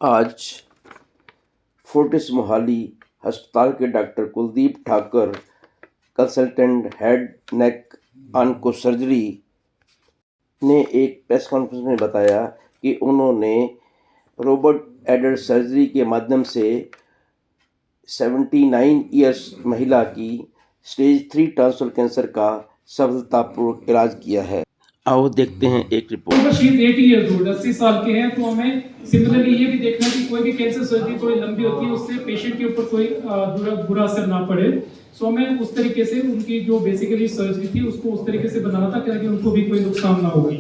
आज फोर्टिस मोहाली अस्पताल के doctor Kuldeep Thakar, consultant head neck onco surgery, ने एक प्रेस कॉन्फ्रेंस में बताया कि उन्होंने रोबोट एडेड सर्जरी के माध्यम से 79 इयर्स महिला की स्टेज 3 ट्रांसफर कैंसर का सफलतापूर्वक इलाज किया है। आओ देखते हैं एक report. She is 80 years old, 80 साल के हैं। तो हमें सिमिलरली ये भी देखना है कि कोई भी कैंसर सर्जरी थोड़ी लंबी होती है, उससे पेशेंट के ऊपर कोई बुरा असर ना पड़े। सो हमें उस तरीके से उनकी जो बेसिकली सर्जरी थी उसको उस तरीके से बनाना था ताकि उनको भी कोई नुकसान ना हो।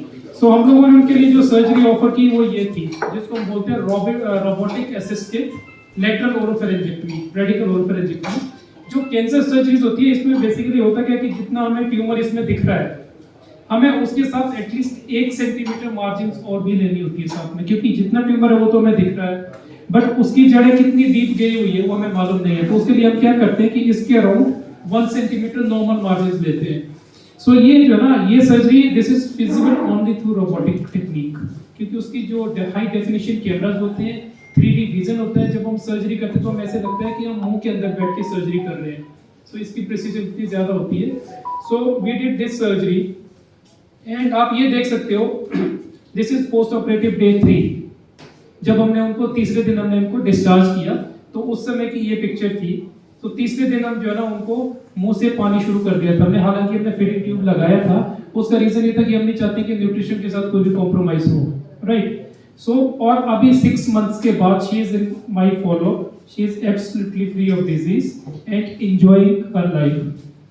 सो हम लोगों ने उनके लिए जो सर्जरी ऑफर की वो ये थी, जिसको हम बोलते हैं रोबोटिक असिस्टेड लेटरल ओरोफेरेंजेक्टमी, रेडिकल ओरोफेरेंजेक्टमी। जो कैंसर सर्जरीज होती है इसमें बेसिकली होता क्या कि जितना हमें ट्यूमर इसमें दिख रहा है, हमें उसके साथ एटलीस्ट 1 सेंटीमीटर मार्जिन और भी लेनी होती है साथ में, क्योंकि जितना ट्यूमर है वो तो हमें दिख रहा है, बट उसकी जड़ें कितनी डीप गई हुई है वो हमें मालूम नहीं है। तो उसके लिए हम क्या करते हैं कि इसके अराउंड 1 सेंटीमीटर नॉर्मल मार्जिन लेते हैं। सो ये जो ना ये surgery this is feasible only through robotic technique, क्योंकि उसकी जो हाई डेफिनेशन कैमरास होते हैं, 3D विजन होता है। जब हम सर्जरी करते हैं तो हम ऐसे लगता है कि हम मुंह के अंदर बैठ के सर्जरी कर रहे हैं। सो इसकी प्रिसीजन इतनी ज्यादा होती है। So we did this surgery and आप ये देख सकते हो, this is post operative day 3। जब हमने उनको तीसरे दिन हमने उनको डिस्चार्ज किया तो उस समय की ये पिक्चर थी। तो तीसरे दिन हम जो है ना उनको मुंह से पानी शुरू कर दिया था हमने, हालांकि हमने फीडिंग ट्यूब लगाया था। उसका रीजन ये था कि हम नहीं चाहते कि न्यूट्रिशन के साथ कोई भी कॉम्प्रोमाइज हो, राइट। सो और अभी 6 मंथ्स के बाद she is in my follow, she is absolutely free of disease and enjoying her life.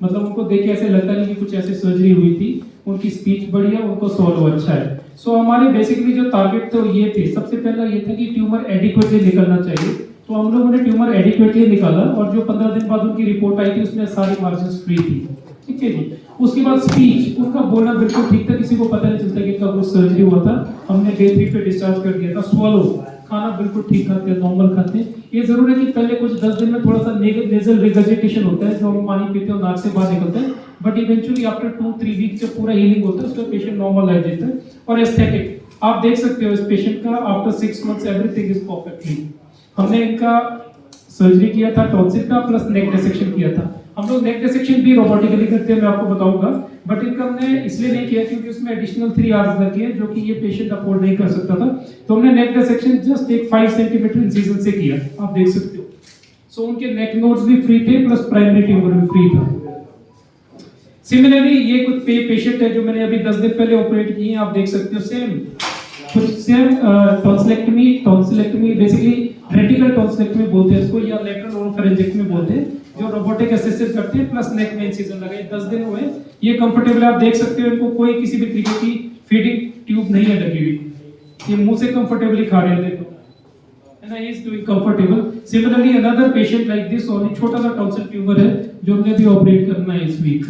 मतलब उनको देख के ऐसे लगता नहीं कि कुछ ऐसी सर्जरी हुई थी, उनकी स्पीच बढ़िया, उनको सॉल्व अच्छा है। सो हमारे बेसिकली जो टारगेट तो ये थे, सबसे पहला ये था कि ट्यूमर एडिक्वेटली निकलना चाहिए। तो हम लोगों ने ट्यूमर एडिक्वेटली निकाला और जो 15 दिन बाद उनकी रिपोर्ट आई थी उसमें सारी मार्जिन फ्री थी, ठीक है जी। उसके बाद स्पीच, उनका बोलना बिल्कुल ठीक था, किसी को पता नहीं चलता कि कब वो सर्जरी हुआ था। हमने डे 3 पे डिस्चार्ज कर दिया था। स्वॉलो, खाना बिल्कुल ठीक खाते हैं, नॉर्मल खाते हैं। ये जरूर है कि पहले कुछ 10 दिन में थोड़ा सा नेजल रिगर्जिटेशन होता है, जो हम पानी पीते हैं नाक से बाहर निकलता है, बट इवेंचुअली आफ्टर 2-3 वीक जब पूरा हीलिंग होता है उसका पेशेंट नॉर्मल लाइफ जीता है। और एस्थेटिक आप देख सकते हो इस पेशेंट का, after 6 months everything is perfectly. हमने इनका सर्जरी किया था टॉन्सिल का, प्लस नेक डिसेक्शन किया था। हम लोग नेक डिसेक्शन भी रोबोटिकली करते हैं, मैं आपको बताऊंगा, बट इनका हमने इसलिए नहीं किया क्योंकि उसमें एडिशनल 3 आवर्स लगे हैं जो कि ये पेशेंट अफोर्ड नहीं कर सकता था। तो हमने नेक डिसेक्शन जस्ट एक 5 सेंटीमीटर इंसिजन से किया, आप देख सकते हो। सो उनके नेक नोड्स भी फ्री थे, प्लस प्राइमरी ट्यूमर भी फ्री था। सिमिलरली ये कुछ पेशेंट है जो मैंने अभी 10 दिन पहले ऑपरेट किए हैं, आप देख सकते हो same tonsillectomy basically radical tonsillectomy बोलते हैं इसको, या लेटरल ओरोफेरेंजेक्टमी बोलते हैं, जो रोबोटिक असिस्टेड करते हैं, प्लस नेक में इंसिजन लगाए। 10 दिन हुए, ये कंफर्टेबल आप देख सकते हो। इनको कोई किसी भी तरीके की फीडिंग ट्यूब नहीं है लगी हुई, ये मुंह से कंफर्टेबली खा रहे हैं, देखो है ना, is doing comfortable. Similarly another patient like this, only छोटा सा टॉन्सिल ट्यूमर है जो हमने भी ऑपरेट करना है इस वीक।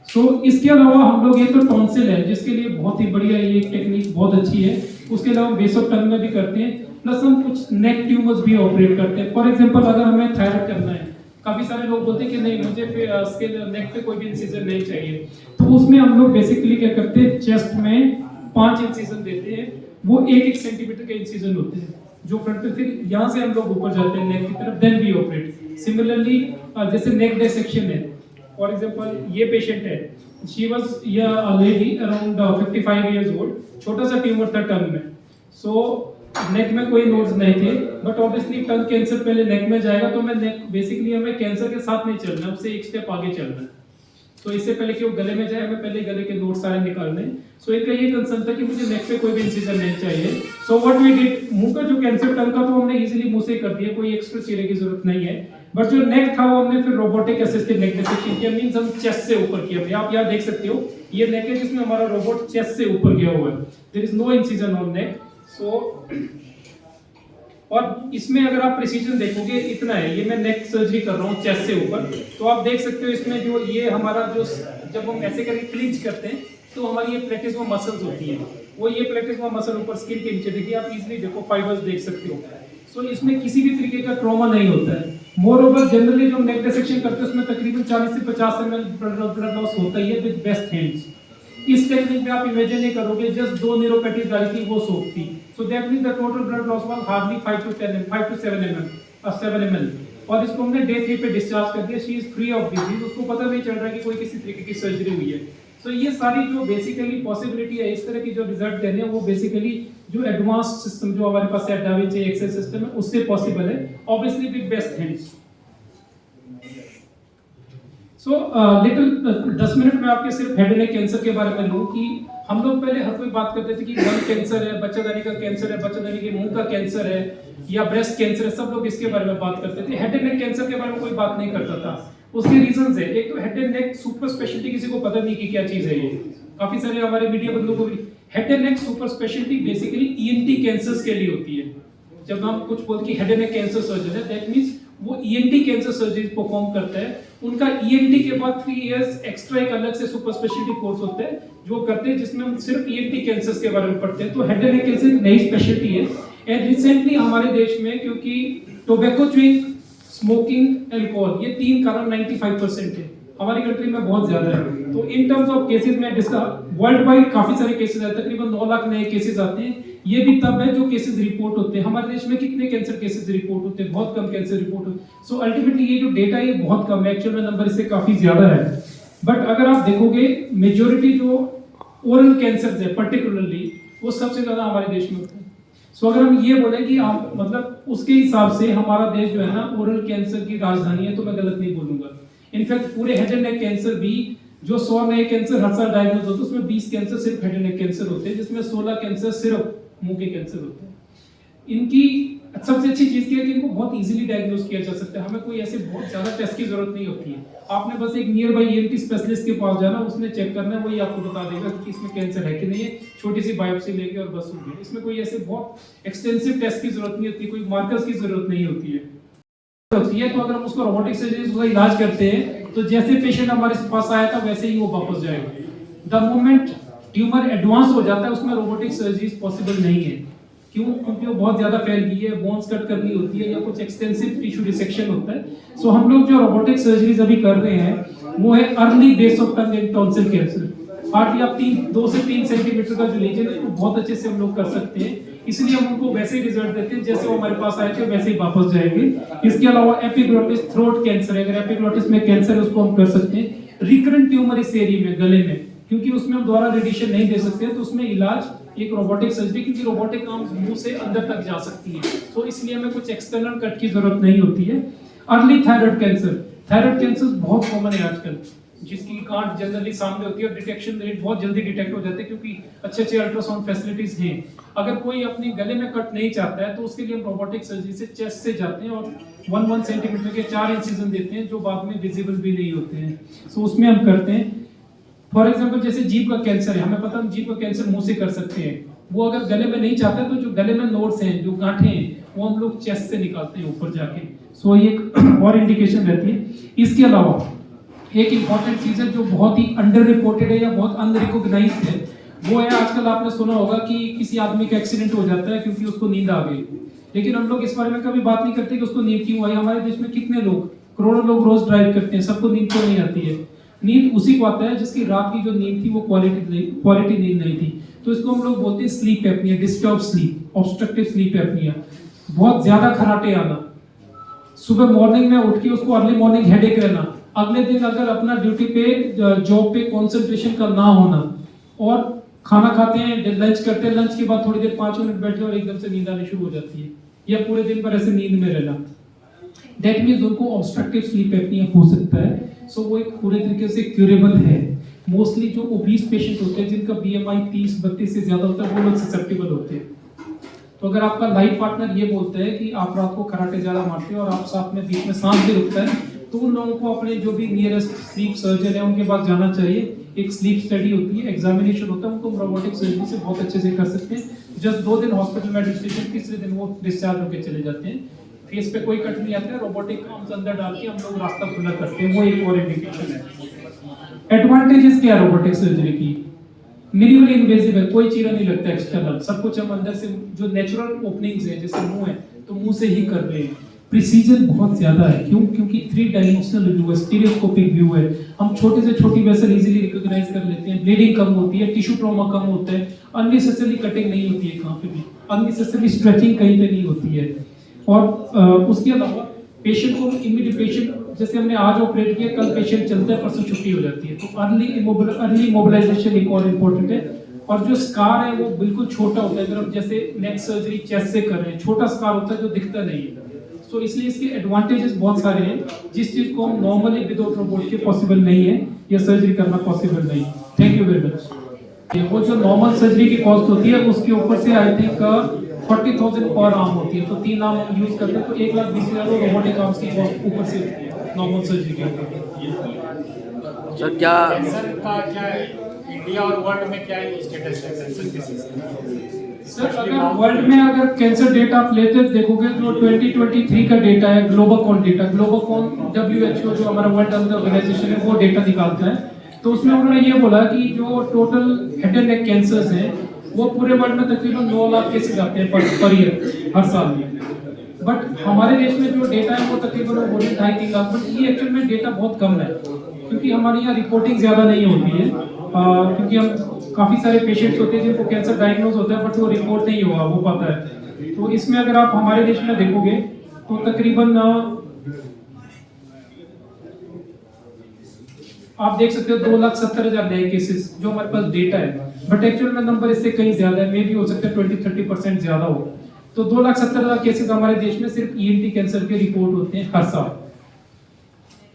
तो इसके अलावा हम लोग, ये तो टॉन्सिल है जिसके लिए बहुत ही बढ़िया ये टेक्निक बहुत अच्छी है। उसके अलावा बेस ऑफ टंग में भी करते हैं, प्लस हम कुछ नेक ट्यूमर्स भी ऑपरेट करते हैं। फॉर एग्जांपल अगर हमें थायराइड करना है, काफी सारे लोग बोलते हैं कि नहीं मुझे स्किन नेक पे कोई भी इंसिजन नहीं चाहिए, तो उसमें हम लोग बेसिकली क्या करते हैं, चेस्ट में 5 इंसिजन देते हैं, वो 1-1 सेंटीमीटर के इंसिजन होते हैं जो फ्रंट पे, फिर यहाँ से हम लोग ऊपर जाते हैं नेक की तरफ, देन वी ऑपरेट। सिमिलरली जैसे नेक डिसेक्शन है, फॉर एग्जांपल ये पेशेंट है, she was a lady around 55 years old, छोटा सा ट्यूमर था टंग में। सो नेक में कोई नोड्स नहीं थे, बट ऑब्वियसली टंग कैंसर पहले नेक में जाएगा, तो मैं नेक बेसिकली हमें कैंसर के साथ नहीं चलना है, उससे एक स्टेप आगे चलना है। तो इससे पहले कि वो गले में जाए, हमें पहले गले के नोड सारे निकालने। सो इनका ये कंसर्न था कि मुझे नेक पे कोई भी इंसिजन नहीं चाहिए। सो व्हाट वी डिड, मुंह का जो कैंसर टंग का तो हमने इजीली मुंह से कर दिया, कोई एक्स्ट्रा चीरे की जरूरत नहीं है। बट जो नेक था वो हमने फिर रोबोटिक असिस्टेड नेक डिसेक्शन किया, मींस हम चेस्ट से ऊपर किया। आप यहाँ देख सकते हो, ये नेक है जिसमें हमारा रोबोट चेस्ट से ऊपर गया हुआ है, there is no incision on neck. So और इसमें अगर आप प्रिसीजन देखोगे इतना है, ये मैं नेक सर्जरी कर रहा हूँ चेस्ट से ऊपर, तो आप देख सकते हो इसमें जो ये हमारा जो जब हम ऐसे करके क्लिंच करते हैं तो हमारी ये प्लेटिस्मा मसल्स होती है, वो ये प्लेटिस्मा मसल ऊपर स्किन के नीचे देखिए, आप इजीली देखो फाइबर्स देख सकते हो। सो इसमें किसी भी तरीके का ट्रॉमा नहीं होता है। मोर ओवर जनरली जो नेक डिसेक्शन करते हैं उसमें तकरीबन 40 से 50 ml ब्लड लॉस होता ही है विद बेस्ट हैंड्स। इस टेक्निक में आप इमेजिन नहीं करोगे, जस्ट 2 न्यूरोपैथी डाली थी वो सोप थी। So that means the total blood loss was hardly 5 to 7 ml 7 ml. और इसको हमने डे 3 पे डिस्चार्ज कर दिया. She is free of disease. उसको पता नहीं चल रहा है कि कोई किसी तरीके की सर्जरी हुई है. सो ये सारी जो बेसिकली पॉसिबिलिटी है इस तरह की जो रिजल्ट देने हैं वो बेसिकली जो एडवांस सिस्टम जो हमारे पास है डाविंची एक्सेल सिस्टम है उससे पॉसिबल है. Obviously with best hands. So little 10 minute में आपके सिर्फ हेड नेक कैंसर के बारे में लूं कि हम लोग पहले हर कोई बात करते थे कि गल कैंसर है, बच्चादानी का कैंसर है, बच्चादानी के मुंह का कैंसर है या ब्रेस्ट कैंसर है. सब लोग इसके बारे में बात करते थे. हेड एंड नेक कैंसर के बारे में कोई बात नहीं करता था. उसके रीजंस है. एक तो head and neck super speciality किसी को पता नहीं कि क्या चीज है ये. काफी सारे हमारे मीडिया बंधुओं को भी head and neck super speciality basically ENT cancers के लिए होती है. जब हम कुछ बोलते हैं head and neck cancer surgeon है दैट मींस वो ईएनटी कैंसर सर्जरी परफॉर्म करता है. उनका ईएनटी के बाद 3 इयर्स एक्स्ट्रा एक अलग से सुपर स्पेशलिटी कोर्स होता है जो करते हैं जिसमें हम सिर्फ ईएनटी कैंसर्स के बारे में पढ़ते हैं. तो हेड एंड नेक कैंसर एक नई स्पेशलिटी है. एंड रिसेंटली हमारे देश में क्योंकि टोबैको च्यूइंग, स्मोकिंग, अल्कोहल ये 3 कारण 95% है हमारी कंट्री में बहुत ज्यादा है. तो इन टर्म्स ऑफ केसेस में डिस्कस वर्ल्ड वाइड काफी सारे केसेस है. तकरीबन 9 लाख नए केसेस आते हैं. ये भी तब है जो केसेस रिपोर्ट होते हैं. हमारे देश में कितने कैंसर केसेस रिपोर्ट होते हैं? बहुत कम कैंसर रिपोर्ट होते हैं. सो अल्टीमेटली ये जो डेटा है बहुत कम है. एक्चुअल में नंबर इससे काफी ज्यादा है. बट अगर आप देखोगे मेजॉरिटी जो ओरल कैंसर है पर्टिकुलरली वो सबसे ज्यादा हमारे देश में होते हैं. सो अगर हम ये बोले कि आप मतलब उसके हिसाब से हमारा देश जो है ना ओरल कैंसर की राजधानी है तो मैं गलत नहीं बोलूंगा. इनफैक्ट पूरे हेड एंड नेक कैंसर भी जो 100 नए कैंसर हर साल डायग्नोज होते हैं उसमें 20 कैंसर सिर्फ हेड एंड नेक कैंसर होते हैं जिसमें 16 कैंसर सिर्फ मुंह के कैंसर होते हैं. इनकी सबसे अच्छी चीज क्या है कि इनको बहुत इजीली डायग्नोज किया जा सकता है. हमें कोई ऐसे बहुत ज्यादा टेस्ट की जरूरत नहीं होती है. आपने बस एक नियर बाई ईएनटी स्पेशलिस्ट के पास जाना, उसने चेक करना है, वही आपको बता देगा कि इसमें कैंसर है कि नहीं है. छोटी सी बायोप्सी लेके और बस हो गया. इसमें कोई ऐसे बहुत एक्सटेंसिव टेस्ट की जरूरत नहीं होती, कोई मार्कर्स की जरूरत नहीं होती है. तो अगर हम उसको रोबोटिक सर्जरी से इलाज करते हैं तो जैसे पेशेंट हमारे पास आया था वैसे ही वो वापस जाएगा. द मोमेंट ट्यूमर एडवांस हो जाता है उसमें रोबोटिक सर्जरी पॉसिबल नहीं है. क्यों? क्योंकि वो बहुत ज्यादा फैल गई है, बोन्स कट करनी होती है या कुछ एक्सटेंसिव टिश्यू डिसेक्शन होता है. सो हम लोग जो रोबोटिक सर्जरीज अभी कर रहे हैं वो है early base of tongue and tonsil cancer. Hardly आप 2 से 3 सेंटीमीटर का जो लीजन है उसको बहुत अच्छे से हम लोग कर सकते हैं. इसलिए हम उनको वैसे ही रिजल्ट देते हैं जैसे वो हमारे पास आए थे वैसे ही वापस जाएंगे. इसके अलावा एपिग्लोटिस थ्रोट कैंसर है. अगर एपिग्लोटिस में कैंसर है उसको हम कर सकते हैं. रिकरेंट ट्यूमर इस एरिया में गले में क्योंकि उसमें हम दोबारा रेडिएशन नहीं दे सकते तो उसमें इलाज एक रोबोटिक सर्जरी क्योंकि रोबोटिक आर्म मुंह से अंदर तक जा सकती है. तो इसलिए हमें कुछ एक्सटर्नल कट की जरूरत नहीं होती है. अर्ली थायराइड कैंसर बहुत कॉमन है आजकल जिसकी गांठ जनरली सामने होती है और डिटेक्शन रेट बहुत जल्दी डिटेक्ट हो जाते हैं क्योंकि अच्छे अल्ट्रासाउंड फैसिलिटीज हैं. अगर कोई अपने गले में कट नहीं चाहता है तो उसके लिए हम रोबोटिक सर्जरी से चेस्ट से जाते हैं और 1 सेंटीमीटर के 4 इंसिजन देते हैं जो बाद में विजिबल भी नहीं होते हैं. सो उसमें हम करते हैं. फॉर एग्जांपल जैसे जीभ का कैंसर है, हमें पता है हम जीभ का कैंसर मुंह से कर सकते हैं. वो अगर गले में नहीं चाहते तो जो गले में नोड्स हैं जो गांठें हैं वो हम लोग चेस्ट से निकालते हैं ऊपर जाके. सो ये एक और इंडिकेशन रहती है. इसके अलावा एक इंपॉर्टेंट चीज है जो बहुत ही अंडर रिपोर्टेड है या बहुत अनरिकॉग्नाइज्ड है वो है आजकल आपने सुना होगा कि किसी आदमी का एक्सीडेंट हो जाता है क्योंकि उसको नींद आ गई. लेकिन हम लोग इस बारे में कभी बात नहीं करते कि उसको नींद क्यों आई. हमारे देश में कितने लोग करोड़ों लोग रोज ड्राइव करते हैं, सबको नींद क्यों नहीं आती है? नींद उसी को आता है जिसकी रात की जो नींद थी वो क्वालिटी नींद नहीं थी. तो इसको हम लोग बोलते हैं sleep apnoea, disturb sleep, obstructive sleep apnoea. बहुत ज्यादा खराटे आना, सुबह मॉर्निंग में उठ के उसको अर्ली मॉर्निंग हेडेक रहना, अगले दिन अगर अपना ड्यूटी पे जॉब पे कंसंट्रेशन का ना होना और खाना खाते हैं लंच करते हैं, लंच के बाद थोड़ी देर 5 मिनट बैठे और एकदम से नींद आनी शुरू हो जाती है या पूरे दिन पर ऐसे नींद में रहना. दैट मींस उनको ऑब्स्ट्रक्टिव स्लीप एपनिया हो सकता है. सो वो एक पूरे तरीके से क्यूरेबल है. मोस्टली जो ओबीस पेशेंट होते हैं जिनका बीएमआई 30-32 से ज्यादा होता है वो लोग ससेप्टेबल होते हैं. तो अगर आपका लाइफ पार्टनर ये बोलता है कि आप रात को खराटे ज्यादा मारते हो और आप साथ में बीच में सांस भी रुकता है तो उन लोगों को अपने जो भी नियरेस्ट स्लीप सर्जन है उनके पास जाना चाहिए. एक स्लीप स्टडी होती है, एग्जामिनेशन होता है, उनको रोबोटिक सर्जरी से बहुत अच्छे से कर सकते हैं. जस्ट 2 दिन हॉस्पिटल में एडमिनिस्ट्रेशन, तीसरे दिन वो डिस्चार्ज होकर चले जाते हैं. फेस पे कोई कट नहीं आता है, रोबोटिक आर्म्स अंदर डाल के हम लोग रास्ता खुला करते हैं. वो एक और इंडिकेशन है. एडवांटेजेस क्या है रोबोटिक सर्जरी की? मिनिमली इन्वेजिव है, कोई चीरा नहीं लगता एक्सटर्नल, सब कुछ हम अंदर से जो नेचुरल ओपनिंग्स है जैसे मुंह है तो मुंह से ही कर रहे हैं. प्रिसीजन बहुत ज़्यादा है। क्यों? क्योंकि 3 डायमेंशनल व्यू है, स्टीरियोस्कोपिक व्यू है। हम छोटे से छोटी वेसल इजीली रिकॉग्नाइज कर लेते हैं, ब्लीडिंग कम होती है, टिश्यू ट्रॉमा कम होता है, अननेसेसरी कटिंग नहीं होती है कहाँ पे भी, अननेसेसरी स्ट्रेचिंग कहीं पे नहीं होती है। और उसके अलावा पेशेंट को इमीडिएट, पेशेंट जैसे हमने आज ऑपरेट किया, कल पेशेंट चलता है, परसों छुट्टी हो जाती है, तो अर्ली मोबिलाइजेशन एक और इम्पोर्टेंट है। और जो स्कार है वो बिल्कुल छोटा होता है, अगर हम जैसे नेक सर्जरी चेस्ट से कर रहे हैं, छोटा स्कार होता है जो दिखता नहीं है। तो इसलिए इसके एडवांटेजेस बहुत सारे हैं, जिस चीज को हम नॉर्मली विदाउट रोबोट के पॉसिबल नहीं है, या सर्जरी करना पॉसिबल नहीं। Thank you very much. वो जो नॉर्मल सर्जरी की कॉस्ट होती है उसके ऊपर से आई थिंक 40,000 पर आर्म होती है, तो 3 आर्म यूज करते हैं तो 1,20,000 रोबोटिक आर्म्स की कॉस्ट ऊपर से होती है नॉर्मल सर्जरी के ऊपर। सर क्या कैंसर का क्या है इंडिया और वर्ल्ड में क्या स्टेटस है कैंसर केसेस का? सर अगर वर्ल्ड में अगर कैंसर डेटा आप लेते देखोगे तो 2023 का डेटा है, ग्लोबोकॉन डेटा, ग्लोबोकॉन WHO जो हमारा वर्ल्ड हेल्थ ऑर्गेनाइजेशन है वो डेटा निकालता है। तो उसमें उन्होंने ये बोला कि जो total head and neck cancers हैं वो पूरे वर्ल्ड में तकरीबन 9 लाख केसेस आते हैं पर ईयर, हर साल में। बट हमारे देश में जो डेटा है वो तकरीबन 2.5-3 लाख, बट ये एक्चुअल में डेटा बहुत कम है, क्योंकि हमारे यहाँ रिपोर्टिंग ज़्यादा नहीं होती है, क्योंकि हम काफ़ी सारे पेशेंट्स होते हैं जिनको कैंसर डायग्नोज होता है बट वो रिपोर्ट नहीं हो पाता है। तो इसमें अगर आप हमारे देश में देखोगे तो तकरीबन आप देख सकते हो 2,70,000 नए केसेस जो हमारे पास डेटा है, बट एक्चुअल में नंबर इससे कहीं ज्यादा है, मे भी हो सकता है 20-30% ज्यादा हो। तो 2,70,000 केसेस हमारे देश में सिर्फ ENT कैंसर के रिपोर्ट होते हैं हर साल,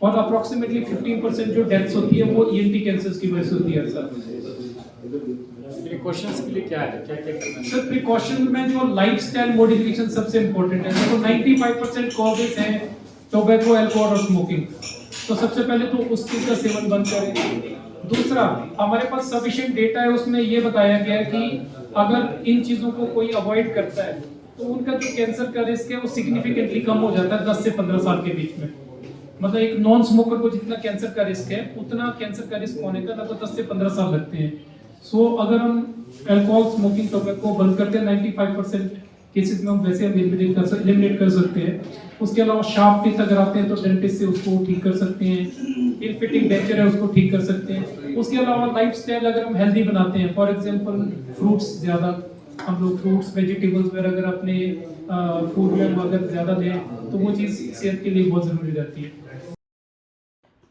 और अप्रोक्सीमेटली 15% जो डेथ्स होती है वो ENT कैंसर्स की वजह से होती है हर साल। प्रिकॉशंस के लिए क्या है, क्या क्या करना है? सर प्रिकॉशन में जो लाइफस्टाइल मॉडिफिकेशन सबसे इंपॉर्टेंट है। देखो 95% कॉजेस हैं टोबैको, अल्कोहल और स्मोकिंग, तो सबसे पहले तो उस चीज का सेवन बंद करें। दूसरा, हमारे पास सफिशिएंट डेटा है, उसमें ये बताया गया है कि अगर इन चीजों को कोई अवॉइड करता है तो उनका जो कैंसर का रिस्क है वो सिग्निफिकेंटली कम हो जाता है 10 से 15 साल के बीच में। मतलब एक नॉन स्मोकर को जितना कैंसर का रिस्क है उतना कैंसर का रिस्क होने का लगभग 10 से 15 साल लगते हैं। सो अगर हम अल्कोहल, स्मोकिंग, टोबैको बंद करते हैं 95% केसेस में हम वैसे एलिमिनेट कर सकते हैं। उसके अलावा शार्प टीथ अगर आते हैं तो डेंटिस्ट से उसको ठीक कर सकते हैं, इल फिटिंग डेंचर है उसको ठीक कर सकते हैं। उसके अलावा लाइफस्टाइल अगर हम हेल्दी बनाते हैं, फॉर एग्जांपल फ्रूट्स ज़्यादा, हम लोग फ्रूट्स वेजिटेबल्स वगैरह अगर अपने फूड में अगर ज़्यादा लें तो वो चीज़ सेहत के लिए बहुत ज़रूरी रहती है।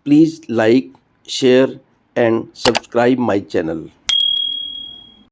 please like, share and subscribe my channel.